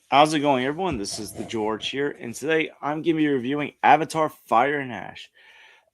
How's it going, everyone? This is the George here, and today I'm going to be reviewing Avatar: Fire and Ash.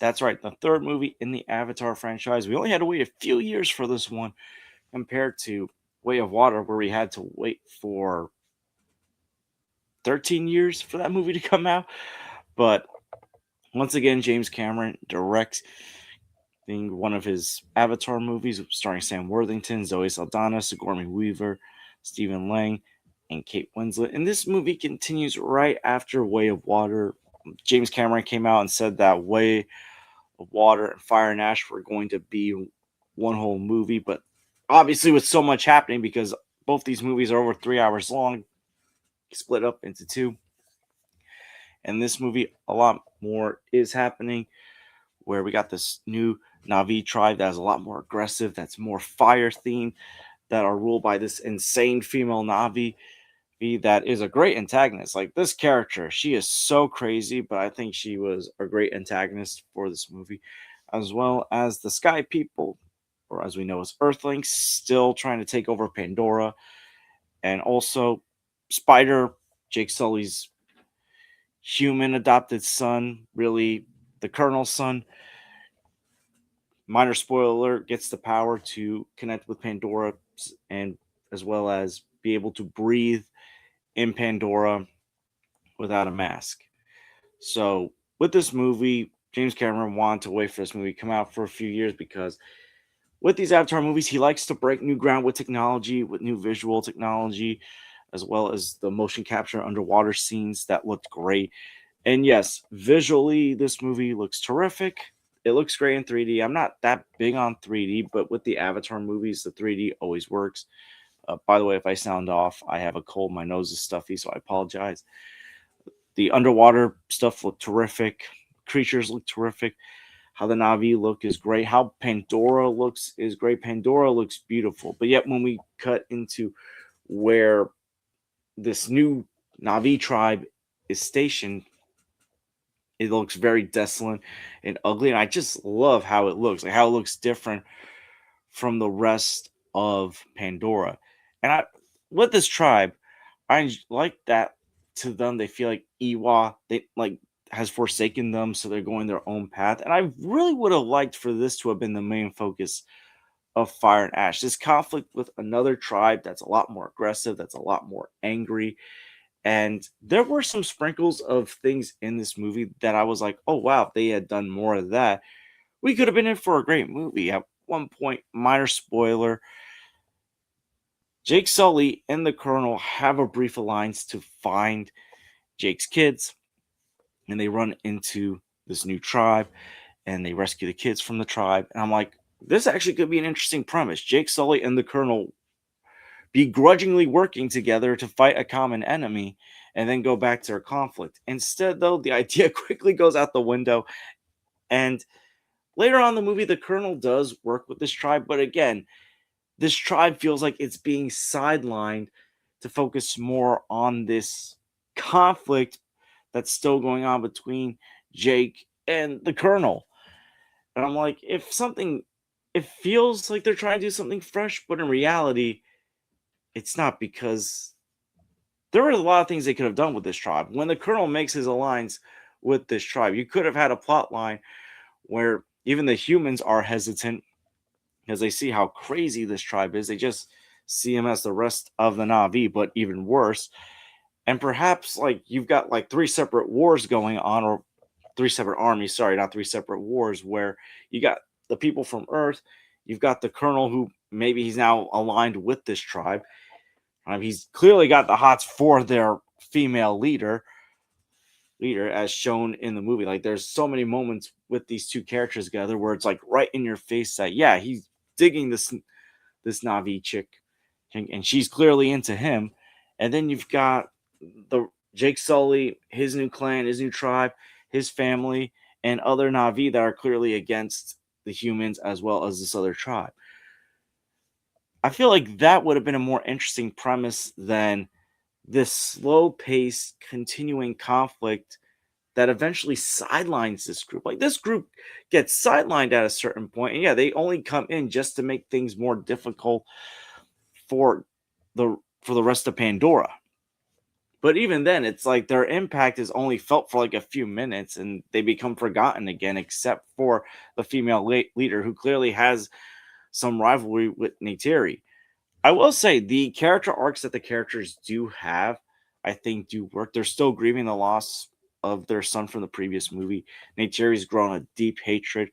That's right, the third movie in the Avatar franchise. We only had to wait a few years for this one compared to Way of Water, where we had to wait for 13 years for that movie to come out. But once again, James Cameron directs being one of his Avatar movies, starring Sam Worthington, Zoe Saldana, Sigourney Weaver, Stephen Lang, and Kate Winslet. And this movie continues right after Way of Water. James Cameron came out and said that Way of Water and Fire and Ash were going to be one whole movie, but obviously with so much happening because both these movies are over 3 hours long, split up into two. And this movie, a lot more is happening where we got this new Navi tribe that is a lot more aggressive, that's more fire themed, that are ruled by this insane female Navi that is a great antagonist. Like this character, she is so crazy, but I think she was a great antagonist for this movie, as well as the Sky People, or as we know as Earthlings, still trying to take over Pandora, and also Spider, Jake Sully's human adopted son, really the Colonel's son. Minor spoiler alert, gets the power to connect with Pandora and as well as be able to breathe in Pandora without a mask. So with this movie, James Cameron wanted to wait for this movie to come out for a few years because with these Avatar movies, he likes to break new ground with technology, with new visual technology, as well as the motion capture underwater scenes that looked great. And yes, visually, this movie looks terrific. It looks great in 3D. I'm not that big on 3D, but with the Avatar movies, the 3D always works. By the way, if I sound off, I have a cold. My nose is stuffy, so I apologize. The underwater stuff looked terrific. Creatures look terrific. How the Navi look is great. How Pandora looks is great. Pandora looks beautiful. But yet, when we cut into where this new Navi tribe is stationed, it looks very desolate and ugly. And I just love how it looks, like how it looks different from the rest of Pandora. And I, with this tribe, like that to them, they feel like Iwa, they like has forsaken them, so they're going their own path. And I really would have liked for this to have been the main focus of Fire and Ash. This conflict with another tribe that's a lot more aggressive, that's a lot more angry, and there were some sprinkles of things in this movie that I was like, oh wow, if they had done more of that, we could have been in for a great movie. At one point, minor spoiler, Jake Sully and the Colonel have a brief alliance to find Jake's kids, and they run into this new tribe and they rescue the kids from the tribe. And I'm like, this actually could be an interesting premise. Jake Sully and the Colonel begrudgingly working together to fight a common enemy and then go back to their conflict. Instead, though, the idea quickly goes out the window. And later on in the movie, the Colonel does work with this tribe. But again, this tribe feels like it's being sidelined to focus more on this conflict that's still going on between Jake and the Colonel. And I'm like, it feels like they're trying to do something fresh, but in reality, it's not because there were a lot of things they could have done with this tribe. When the Colonel makes his alliance with this tribe, you could have had a plot line where even the humans are hesitant because they see how crazy this tribe is. They just see him as the rest of the Na'vi, but even worse. And perhaps like you've got like three separate wars going on, or three separate armies, sorry, not three separate wars, where you got the people from Earth, you've got the Colonel who maybe he's now aligned with this tribe. He's clearly got the hots for their female leader as shown in the movie. Like there's so many moments with these two characters together where it's like right in your face that yeah, he's digging this Navi chick and she's clearly into him. And then you've got the Jake Sully, his new clan, his new tribe, his family, and other Navi that are clearly against the humans as well as this other tribe. I feel like that would have been a more interesting premise than this slow paced continuing conflict that eventually sidelines this group. Like this group gets sidelined at a certain point, and yeah, they only come in just to make things more difficult for the rest of Pandora. But even then, it's like their impact is only felt for like a few minutes and they become forgotten again, except for the female leader who clearly has some rivalry with Neytiri. I will say the character arcs that the characters do have, I think, do work. They're still grieving the loss of their son from the previous movie. Neytiri's grown a deep hatred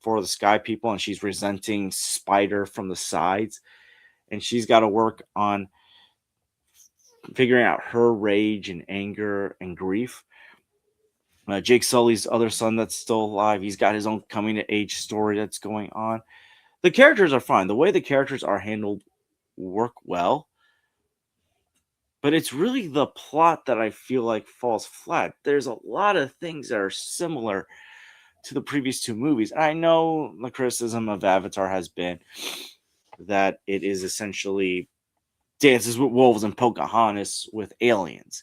for the Sky People, and she's resenting Spider from the sides. And she's got to work on figuring out her rage and anger and grief. Jake Sully's other son that's still alive, he's got his own coming to age story that's going on. The characters are fine. The way the characters are handled work well, but it's really the plot that I feel like falls flat. There's a lot of things that are similar to the previous two movies. And I know the criticism of Avatar has been that it is essentially Dances with Wolves and Pocahontas with aliens.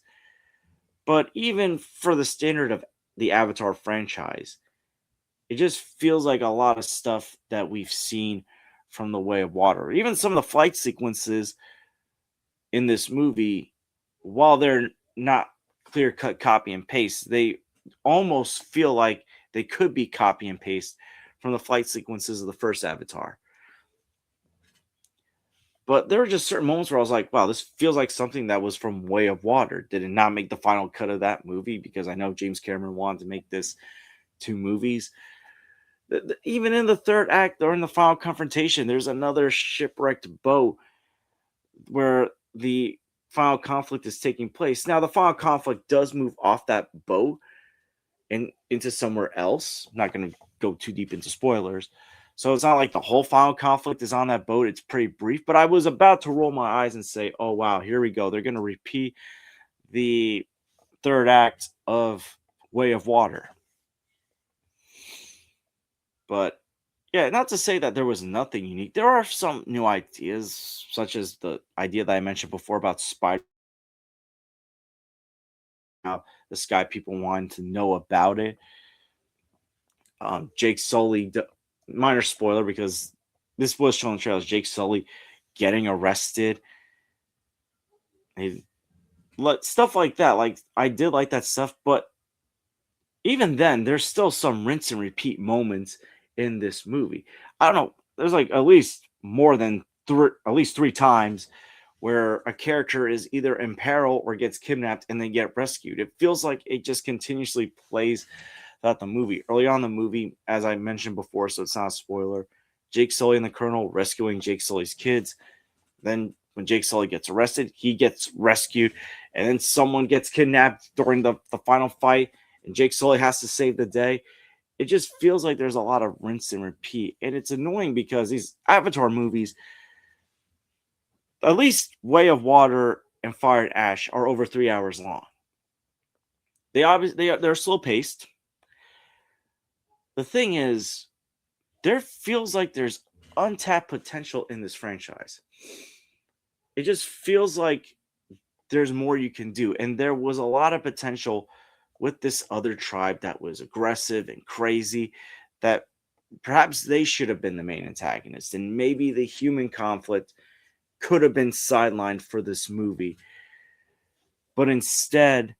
But even for the standard of the Avatar franchise, it just feels like a lot of stuff that we've seen from The Way of Water. Even some of the fight sequences in this movie, while they're not clear cut copy and paste, they almost feel like they could be copy and paste from the fight sequences of the first Avatar. But there were just certain moments where I was like, wow, this feels like something that was from Way of Water. Did it not make the final cut of that movie? Because I know James Cameron wanted to make this two movies. Even in the third act, during the final confrontation, there's another shipwrecked boat where the final conflict is taking place. Now, the final conflict does move off that boat and into somewhere else. I'm not going to go too deep into spoilers. So it's not like the whole final conflict is on that boat. It's pretty brief, but I was about to roll my eyes and say, oh, wow, here we go. They're going to repeat the third act of Way of Water. But yeah, not to say that there was nothing unique. There are some new ideas, such as the idea that I mentioned before about Spider. The Sky People wanting to know about it. Jake Sully, minor spoiler because this was shown in the trailers. Jake Sully getting arrested, stuff like that. Like I did like that stuff, but even then, there's still some rinse and repeat moments in this movie. I don't know. There's like at least more than at least three times where a character is either in peril or gets kidnapped and then get rescued. It feels like it just continuously plays throughout the movie. Early on in the movie, as I mentioned before, so it's not a spoiler, Jake Sully and the Colonel rescuing Jake Sully's kids. Then when Jake Sully gets arrested, he gets rescued, and then someone gets kidnapped during the final fight, and Jake Sully has to save the day. It just feels like there's a lot of rinse and repeat, and it's annoying because these Avatar movies, at least Way of Water and Fire and Ash, are over 3 hours long. They're slow paced. The thing is, there feels like there's untapped potential in this franchise. It just feels like there's more you can do, and there was a lot of potential with this other tribe that was aggressive and crazy, that perhaps they should have been the main antagonist, and maybe the human conflict could have been sidelined for this movie. But instead,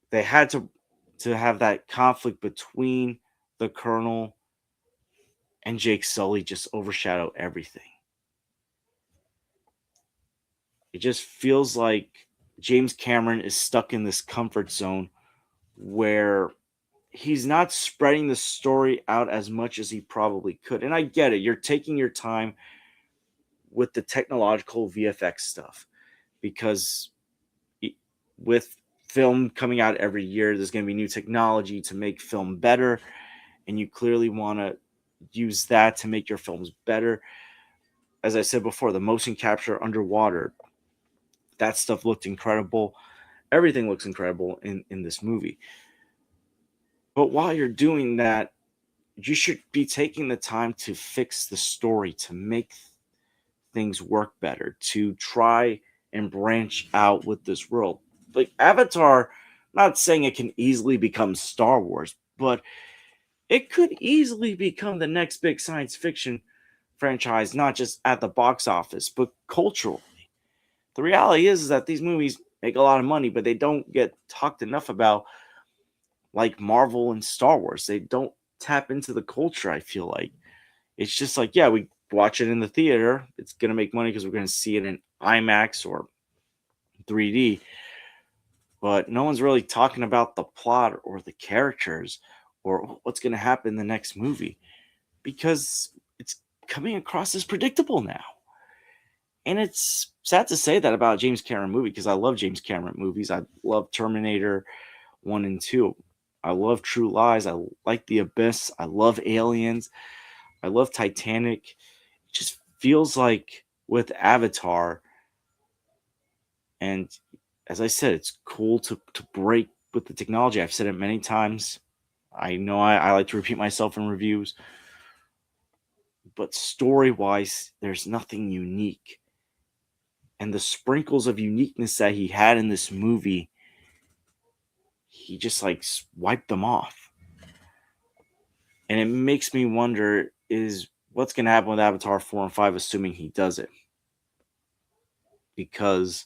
they had to have that conflict between the Colonel and Jake Sully just overshadow everything. It just feels like James Cameron is stuck in this comfort zone where he's not spreading the story out as much as he probably could. And I get it. You're taking your time with the technological VFX stuff because with film coming out every year, there's going to be new technology to make film better. And you clearly want to use that to make your films better. As I said before, the motion capture underwater, that stuff looked incredible. Everything looks incredible in this movie. But while you're doing that, you should be taking the time to fix the story, to make things work better, to try and branch out with this world. Like Avatar, I'm not saying it can easily become Star Wars, but it could easily become the next big science fiction franchise, not just at the box office, but culturally. The reality is that these movies make a lot of money, but they don't get talked enough about like Marvel and Star Wars. They don't tap into the culture, I feel like. It's just like, yeah, we watch it in the theater. It's going to make money because we're going to see it in IMAX or 3D, but no one's really talking about the plot or the characters or what's going to happen in the next movie because it's coming across as predictable now. And it's sad to say that about a James Cameron movie because I love James Cameron movies. I love Terminator 1 and 2. I love True Lies. I like The Abyss. I love Aliens. I love Titanic. It just feels like with Avatar, and as I said, it's cool to break with the technology. I've said it many times. I know I like to repeat myself in reviews, but story wise, there's nothing unique. And the sprinkles of uniqueness that he had in this movie, he just like wiped them off. And it makes me wonder is what's going to happen with Avatar 4 and 5, assuming he does it. Because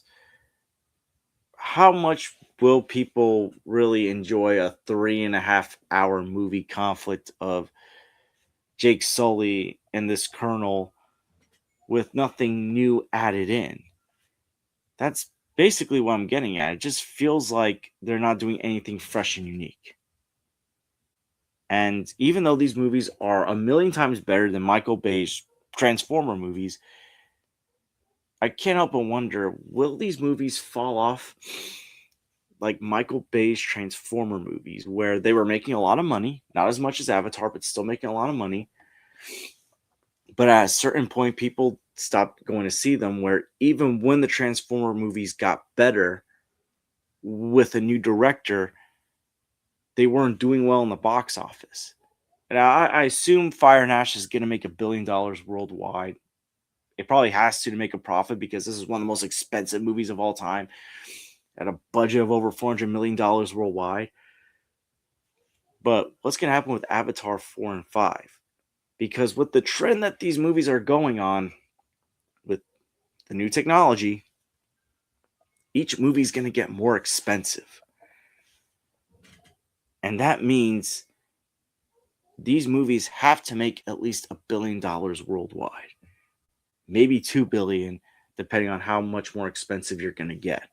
how much will people really enjoy a 3.5 hour movie conflict of Jake Sully and this colonel with nothing new added in? That's basically what I'm getting at. It just feels like they're not doing anything fresh and unique. And even though these movies are a million times better than Michael Bay's Transformer movies, I can't help but wonder will these movies fall off like Michael Bay's Transformer movies, where they were making a lot of money, not as much as Avatar, but still making a lot of money. But at a certain point, people stopped going to see them, where even when the Transformer movies got better with a new director, they weren't doing well in the box office. And I assume Fire and Ash is going to make $1 billion worldwide. It probably has to make a profit because this is one of the most expensive movies of all time at a budget of over $400 million worldwide. But what's going to happen with Avatar 4 and 5? Because with the trend that these movies are going on with the new technology, each movie is going to get more expensive. And that means these movies have to make at least $1 billion worldwide. Maybe 2 billion, depending on how much more expensive you're going to get.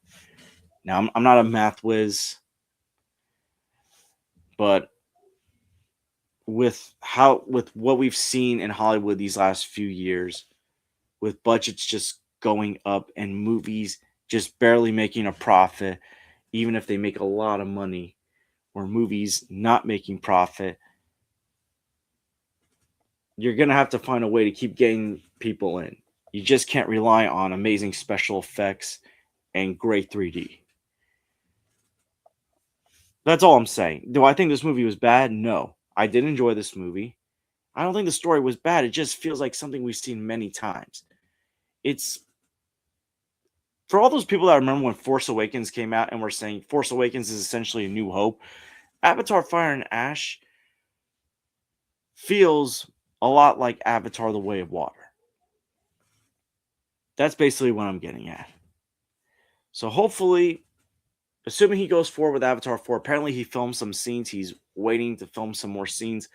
Now, I'm not a math whiz, but with what we've seen in Hollywood these last few years, with budgets just going up and movies just barely making a profit, even if they make a lot of money, or movies not making profit, you're going to have to find a way to keep getting people in. You just can't rely on amazing special effects and great 3D. That's all I'm saying. Do I think this movie was bad? No. I did enjoy this movie. I don't think the story was bad. It just feels like something we've seen many times. It's for all those people that remember when Force Awakens came out and were saying Force Awakens is essentially a new hope. Avatar Fire and Ash feels a lot like Avatar The Way of Water. That's basically what I'm getting at. So hopefully, assuming he goes forward with Avatar 4, apparently he filmed some scenes. He's waiting to film some more scenes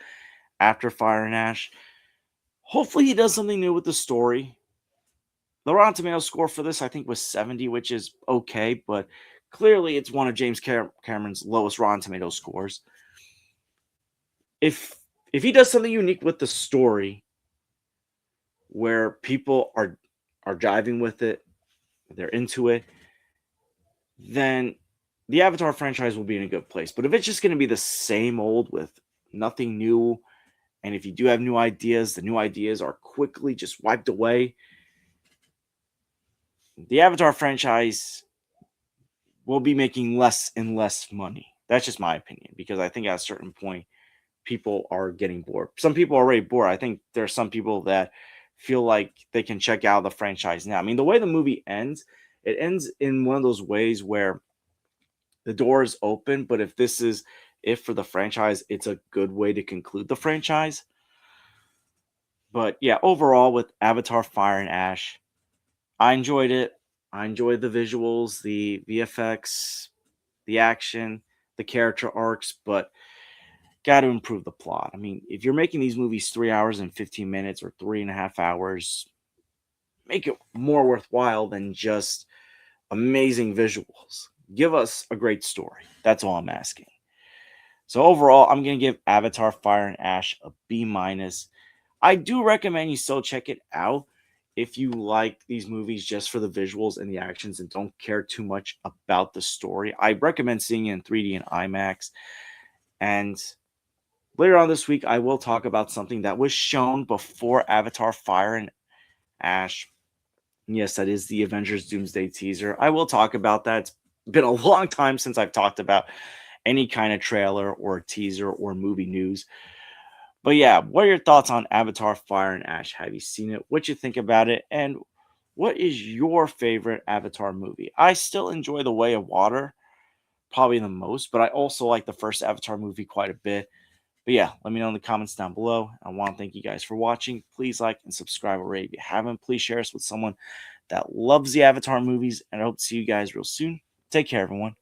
after Fire and Ash. Hopefully he does something new with the story. The Rotten Tomatoes score for this, I think, was 70, which is okay, but clearly it's one of James Cameron's lowest Rotten Tomatoes scores. If he does something unique with the story, where people are jiving with it, they're into it, then the Avatar franchise will be in a good place. But if it's just going to be the same old with nothing new, and if you do have new ideas, the new ideas are quickly just wiped away, the Avatar franchise will be making less and less money. That's just my opinion, because I think at a certain point, people are getting bored. Some people are already bored. I think there are some people that feel like they can check out the franchise now. I mean, the way the movie ends, it ends in one of those ways where the door is open, but if for the franchise, it's a good way to conclude the franchise. But yeah, overall with Avatar Fire and Ash, I enjoyed it. I enjoy the visuals, the VFX, the action, the character arcs, but got to improve the plot. I mean, if you're making these movies 3 hours and 15 minutes or 3.5 hours, make it more worthwhile than just amazing visuals. Give us a great story. That's all I'm asking. So overall, I'm gonna give Avatar: Fire and Ash a B minus. I do recommend you still check it out if you like these movies just for the visuals and the actions and don't care too much about the story. I recommend seeing it in 3D and IMAX. And later on this week, I will talk about something that was shown before Avatar: Fire and Ash. Yes, that is the Avengers Doomsday teaser. I will talk about that. It's been a long time since I've talked about any kind of trailer or teaser or movie news. But yeah, what are your thoughts on Avatar: Fire and Ash? Have you seen it? What you think about it? And what is your favorite Avatar movie? I still enjoy The Way of Water probably the most, but I also like the first Avatar movie quite a bit. But yeah, let me know in the comments down below. I want to thank you guys for watching. Please like and subscribe already if you haven't. Please share us with someone that loves the Avatar movies, and I hope to see you guys real soon. Take care, everyone.